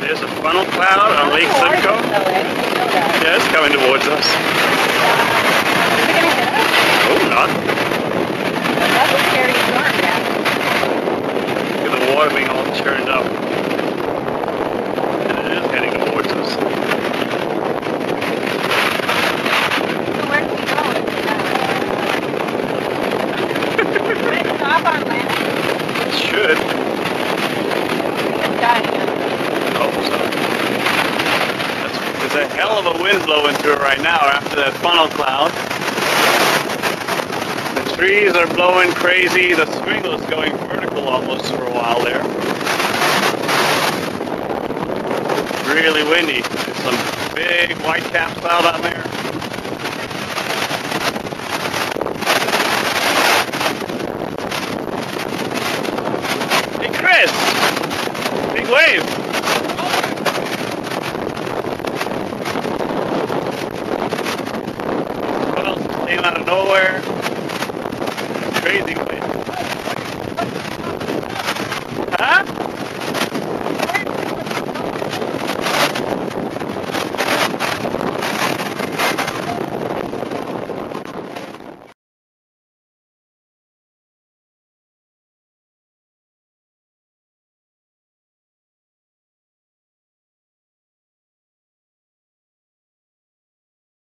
There's a funnel cloud on Lake Simcoe. Yeah, it's coming towards us. Oh, not. That's a scary storm, yeah. Look at the water being all churned up. And it is heading towards us. So where can we go? Can it stop on land? It should. It's dying. I hope so. There's a hell of a wind blowing through it right now after that funnel cloud. The trees are blowing crazy. The sprinkler's going vertical almost for a while there. Really windy. There's some big white cap cloud on there. Hey Chris! Big wave!